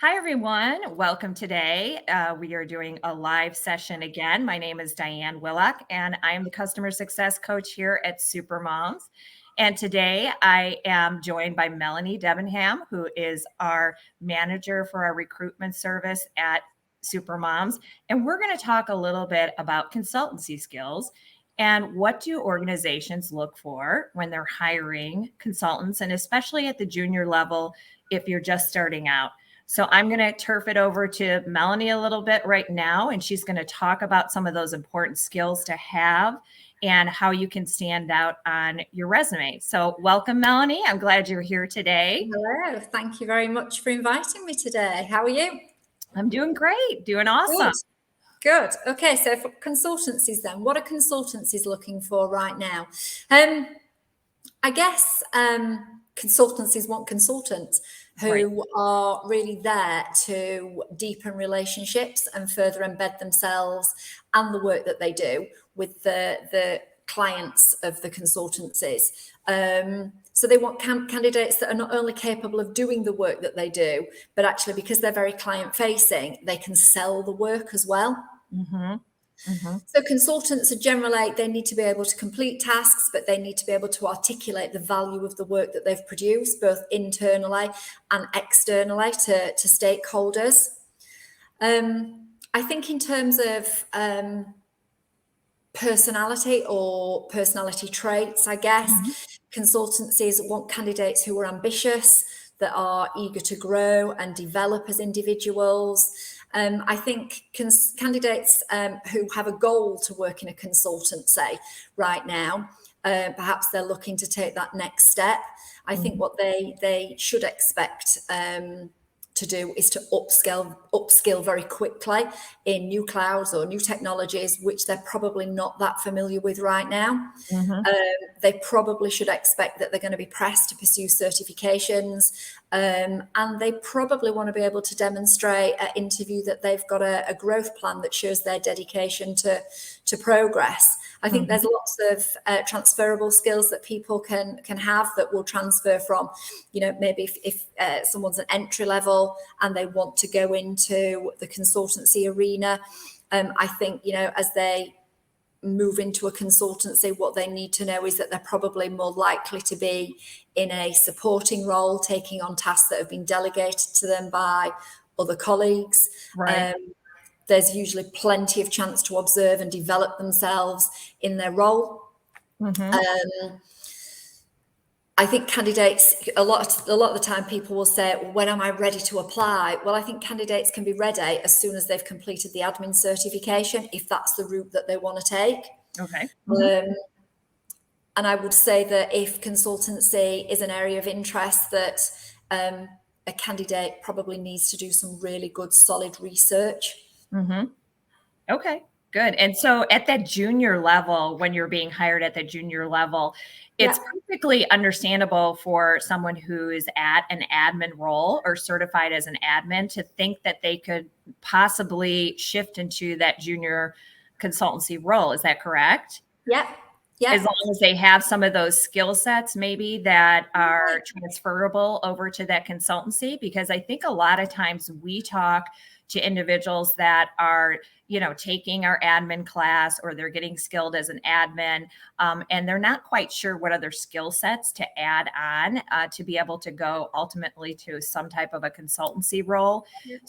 Hi, everyone. Welcome today. We are doing a live session again. My name is Diane Willock, and I am the customer success coach here at Supermums. And today I am joined by Melonie Debenham, who is our manager for our recruitment service at Supermums. And we're going to talk a little bit about consultancy skills and what do organizations look for when they're hiring consultants, and especially at the junior level if you're just starting out. So I'm going to turf it over to Melonie a little bit right now, and she's going to talk about some of those important skills to have and how you can stand out on your resume. So welcome, Melonie. I'm glad you're here today. Hello. Thank you very much for inviting me today. How are you? I'm doing great. Doing awesome. Good. Okay, so for consultancies then, what are consultancies looking for right now? I guess consultancies want consultants who are really there to deepen relationships and further embed themselves and the work that they do with the clients of the consultancies. So they want candidates that are not only capable of doing the work that they do, but actually because they're very client facing, they can sell the work as well. So consultants are generally, they need to be able to complete tasks, but they need to be able to articulate the value of the work that they've produced, both internally and externally to stakeholders. I think in terms of personality or personality traits, I guess, consultancies want candidates who are ambitious, that are eager to grow and develop as individuals. I think candidates who have a goal to work in a consultancy right now, perhaps they're looking to take that next step. I think what they should expect to do is to upskill very quickly in new clouds or new technologies, which they're probably not that familiar with right now. They probably should expect that they're going to be pressed to pursue certifications, and they probably want to be able to demonstrate at interview that they've got a growth plan that shows their dedication to progress. I think there's lots of transferable skills that people can have that will transfer from, maybe if someone's an entry level and they want to go into the consultancy arena. I think, as they move into a consultancy, what they need to know is that they're probably more likely to be in a. role, taking on tasks that have been delegated to them by other colleagues. There's usually plenty of chance to observe and develop themselves in their role. I think candidates, a lot of the time people will say, when am I ready to apply? Well, I think candidates can be ready as soon as they've completed the admin certification, if that's the route that they want to take. And I would say that if consultancy is an area of interest, that a candidate probably needs to do some really good, solid research. Okay, good. And so at that junior level, when you're being hired at the junior level, it's perfectly understandable for someone who is at an admin role or certified as an admin to think that they could possibly shift into that junior consultancy role. Is that correct? Yeah. As long as they have some of those skill sets maybe that are transferable over to that consultancy, because I think a lot of times we talk to individuals that are, taking our admin class or they're getting skilled as an admin, and they're not quite sure what other skill sets to add on to be able to go ultimately to some type of a consultancy role.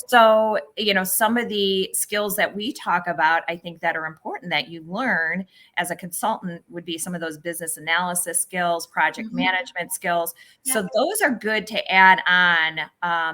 So, some of the skills that we talk about, I think that are important that you learn as a consultant would be some of those business analysis skills, project management skills. So those are good to add on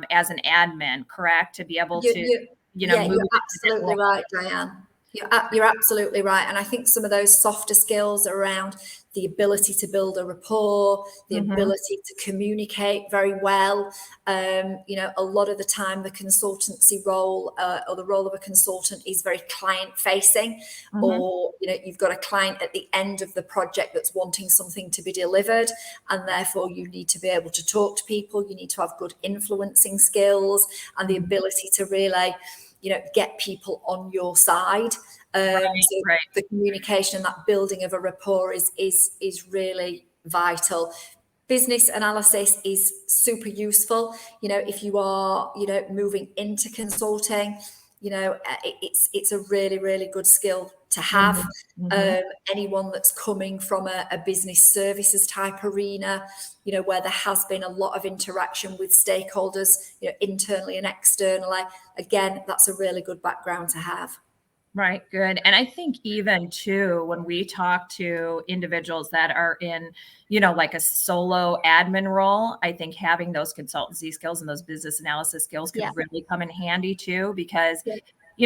as an admin, correct? To be able to you're absolutely right, Diane. You're absolutely right. And I think some of those softer skills around the ability to build a rapport, the ability to communicate very well. A lot of the time the consultancy role or the role of a consultant is very client facing, or, you've got a client at the end of the project that's wanting something to be delivered. And therefore you need to be able to talk to people. You need to have good influencing skills and the ability to really, get people on your side. The communication and that building of a rapport is really vital. business analysis is super useful. If you are, moving into consulting, it's a really, really good skill to have. Anyone that's coming from a business services type arena, where there has been a lot of interaction with stakeholders, internally and externally, again, that's a really good background to have. Right. Good. And I think even too, when we talk to individuals that are in, like a solo admin role, I think having those consultancy skills and those business analysis skills could really come in handy too, because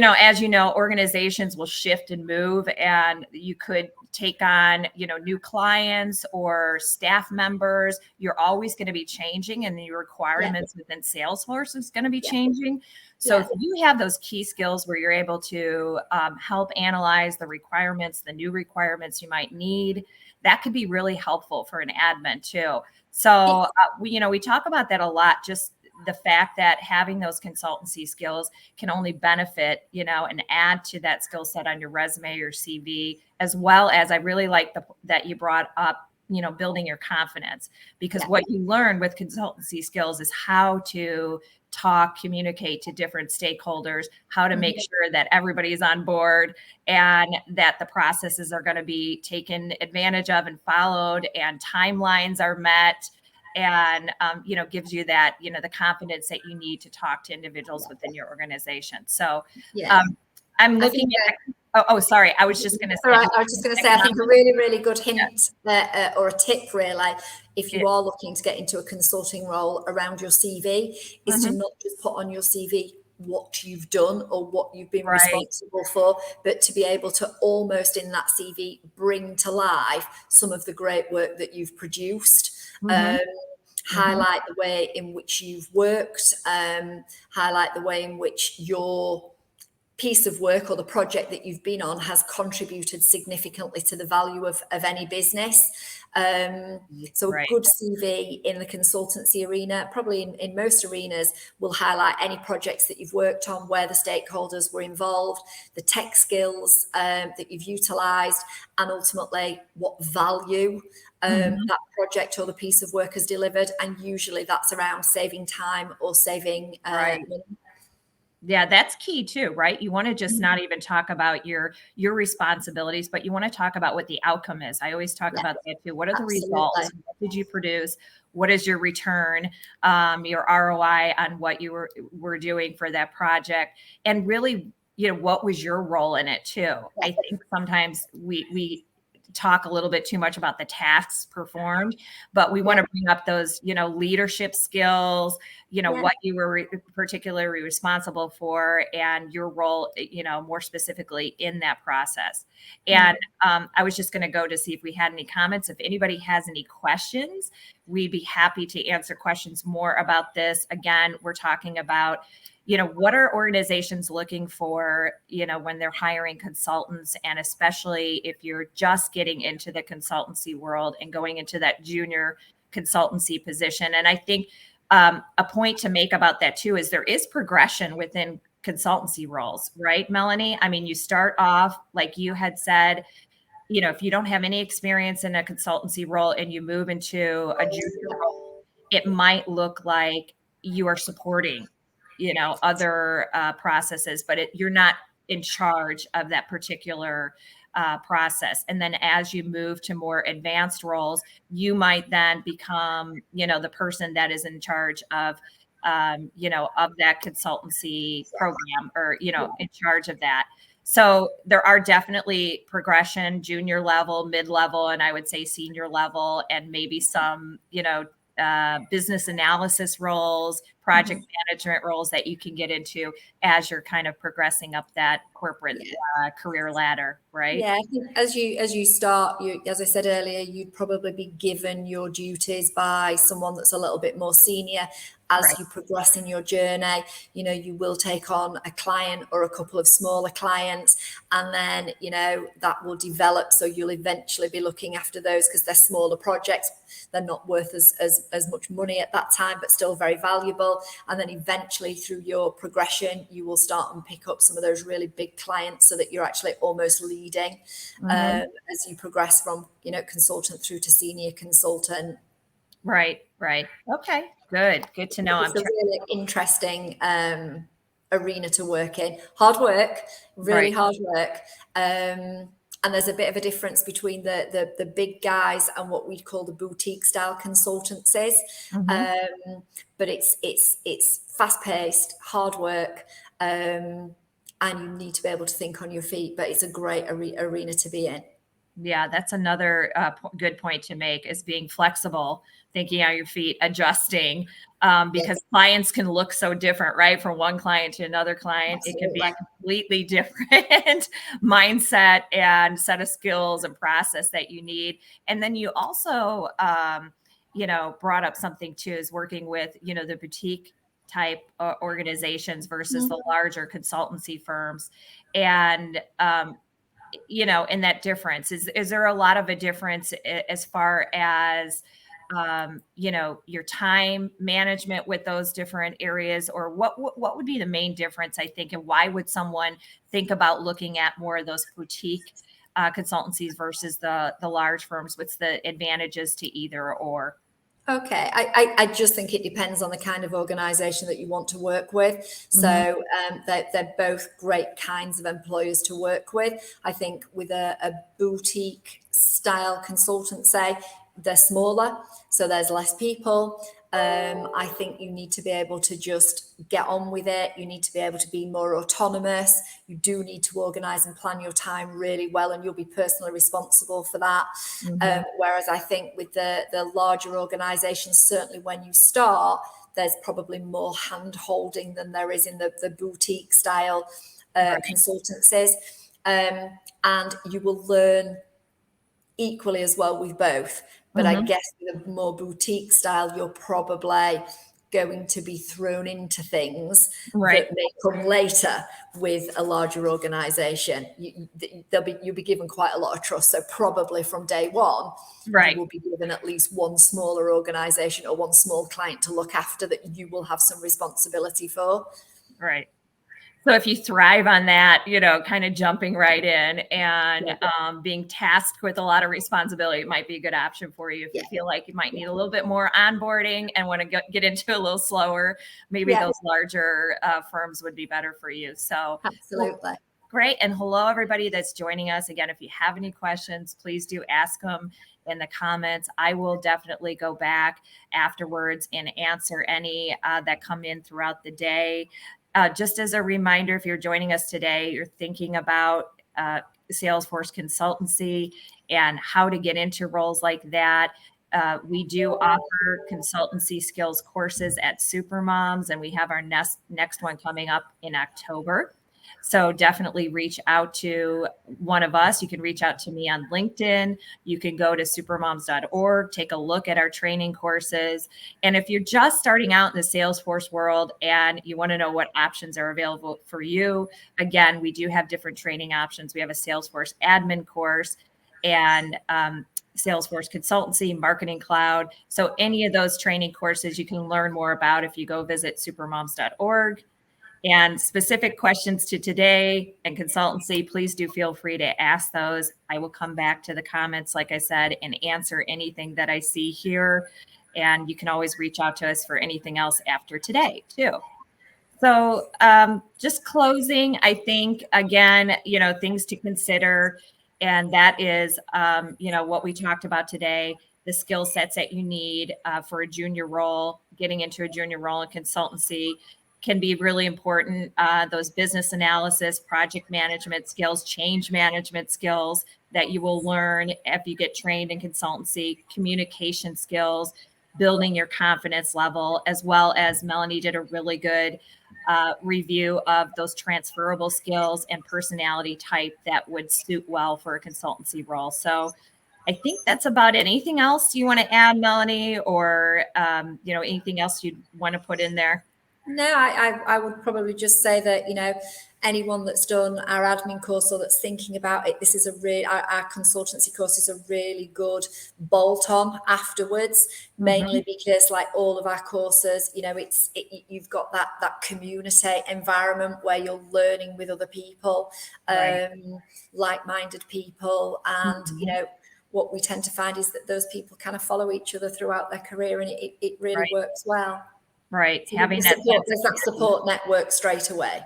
as you know, organizations will shift and move, and you could take on, new clients or staff members. You're always going to be changing, and the requirements within Salesforce is going to be changing. So if you have those key skills where you're able to help analyze the requirements, the new requirements you might need, that could be really helpful for an admin too. So we talk about that a lot, just the fact that having those consultancy skills can only benefit, and add to that skill set on your resume or CV, as well as I really like that you brought up, building your confidence, because what you learn with consultancy skills is how to talk, communicate to different stakeholders, how to make sure that everybody's on board and that the processes are going to be taken advantage of and followed, and timelines are met. And, gives you that, the confidence that you need to talk to individuals within your organization. So I'm looking at, sorry. I was just going to say, I was just going to say, I think a really, really good hint or a tip really, if you are looking to get into a consulting role around your CV, is to not just put on your CV what you've done or what you've been responsible for, but to be able to almost in that CV bring to life some of the great work that you've produced. Highlight the way in which you've worked, highlight the way in which your piece of work or the project that you've been on has contributed significantly to the value of any business. So a good CV in the consultancy arena, probably in most arenas, will highlight any projects that you've worked on, where the stakeholders were involved, the tech skills that you've utilized, and ultimately what value that project or the piece of work has delivered. And usually that's around saving time or saving money. Yeah, that's key too, right? You want to just not even talk about your responsibilities, but you want to talk about what the outcome is. I always talk about that too. What are the results? What did you produce? What is your return, your ROI on what you were doing for that project? And really, what was your role in it too? I think sometimes we talk a little bit too much about the tasks performed, but we want to bring up those, leadership skills, what you were particularly responsible for, and your role, more specifically in that process. And I was just going to go to see if we had any comments. If anybody has any questions, we'd be happy to answer questions more about this. Again, we're talking about, what are organizations looking for, when they're hiring consultants, and especially if you're just getting into the consultancy world and going into that junior consultancy position. And I think a point to make about that too is there is progression within consultancy roles, right, Melonie? I mean, you start off, like you had said, if you don't have any experience in a consultancy role and you move into a junior role, it might look like you are supporting other processes, but you're not in charge of that particular process. And then as you move to more advanced roles, you might then become, the person that is in charge of, of that consultancy program, or, in charge of that. So there are definitely progression, junior level, mid-level, and I would say senior level, and maybe some, business analysis roles, project management roles that you can get into as you're kind of progressing up that corporate career ladder, right? Yeah, I think as you start, as I said earlier, you'd probably be given your duties by someone that's a little bit more senior. As you progress in your journey, you will take on a client or a couple of smaller clients, and then, that will develop. So you'll eventually be looking after those because they're smaller projects. They're not worth as much money at that time, but still very valuable. And then eventually through your progression, you will start and pick up some of those really big clients so that you're actually almost leading as you progress from, consultant through to senior consultant. Right. Okay, good to know. It's a really interesting arena to work in. Hard work, really Right. hard work. And there's a bit of a difference between the big guys and what we'd call the boutique style consultancies. Mhm. But it's fast paced, hard work, and you need to be able to think on your feet. But it's a great arena to be in. Yeah, that's another good point to make, is being flexible, thinking on your feet, adjusting, because Yes, clients can look so different, right? From one client to another client, it can be absolutely. a completely different mindset and set of skills and process that you need. And then you also, brought up something too, is working with, the boutique type organizations versus the larger consultancy firms. And in that difference, is there a lot of a difference as far as your time management with those different areas, or what would be the main difference, I think, and why would someone think about looking at more of those boutique consultancies versus the large firms? What's the advantages to either or? Okay, I just think it depends on the kind of organisation that you want to work with. Mhm. So they're both great kinds of employers to work with. I think with a boutique style consultancy, they're smaller, so there's less people. I think you need to be able to just get on with it. You need to be able to be more autonomous. You do need to organise and plan your time really well, and you'll be personally responsible for that. Mhm. Whereas I think with the larger organisations, certainly when you start, there's probably more hand holding than there is in the boutique style Right. consultancies. And you will learn equally as well with both. But I Mhm. guess with a more boutique style, you're probably going to be thrown into things Right. that may come later with a larger organization. You'll be given quite a lot of trust. So probably from day one, you Right. will be given at least one smaller organization or one small client to look after that you will have some responsibility for. Right. So if you thrive on that, kind of jumping right in and Yeah, being tasked with a lot of responsibility, it might be a good option for you. If yeah, you feel like you might yeah, need a little bit more onboarding and want to get into a little slower, maybe yeah, those larger firms would be better for you. So, well, absolutely. great. And hello, everybody that's joining us. Again, if you have any questions, please do ask them in the comments. I will definitely go back afterwards and answer any that come in throughout the day. Just as a reminder, if you're joining us today, you're thinking about Salesforce consultancy and how to get into roles like that. We do offer consultancy skills courses at Supermoms, and we have our next one coming up in October. So definitely reach out to one of us. You can reach out to me on LinkedIn. You can go to supermoms.org, take a look at our training courses. And if you're just starting out in the Salesforce world and you want to know what options are available for you, again, we do have different training options. We have a Salesforce admin course and Salesforce consultancy, marketing cloud. So any of those training courses you can learn more about if you go visit supermoms.org. And specific questions to today and consultancy, please do feel free to ask those. I will come back to the comments, like I said, and answer anything that I see here. And you can always reach out to us for anything else after today, too. So, just closing, I think, again, things to consider. And that is, what we talked about today, the skill sets that you need for a junior role, getting into a junior role in consultancy can be really important. Those business analysis, project management skills, change management skills that you will learn if you get trained in consultancy, communication skills, building your confidence level, as well as Melonie did a really good review of those transferable skills and personality type that would suit well for a consultancy role. So I think that's about it. Anything else you want to add, Melonie, or anything else you'd want to put in there? No, I would probably just say that, anyone that's done our admin course or that's thinking about it, this is our consultancy course is a really good bolt on afterwards, Mm-hmm. mainly because like all of our courses, you've got that community environment where you're learning with other people, Right. like-minded people, and, Mm-hmm. what we tend to find is that those people kind of follow each other throughout their career, and it really Right. works well. Right. So Having that there's that support network straight away.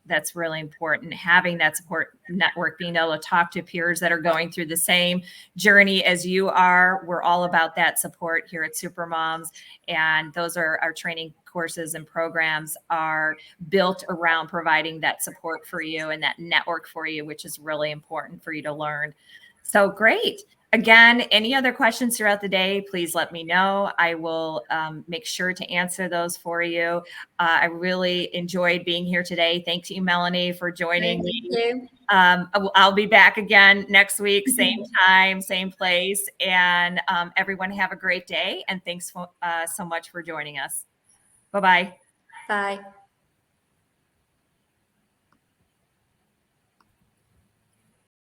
That's really important. Having that support network, being able to talk to peers that are going through the same journey as you are. We're all about that support here at Supermoms. And those are our training courses and programs are built around providing that support for you and that network for you, which is really important for you to learn. So great. Again, any other questions throughout the day, please let me know. I will make sure to answer those for you. I really enjoyed being here today. Thank you, Melonie, for joining me. Thank you. I'll be back again next week, same time, same place. And everyone have a great day. And thanks so much for joining us. Bye-bye. Bye.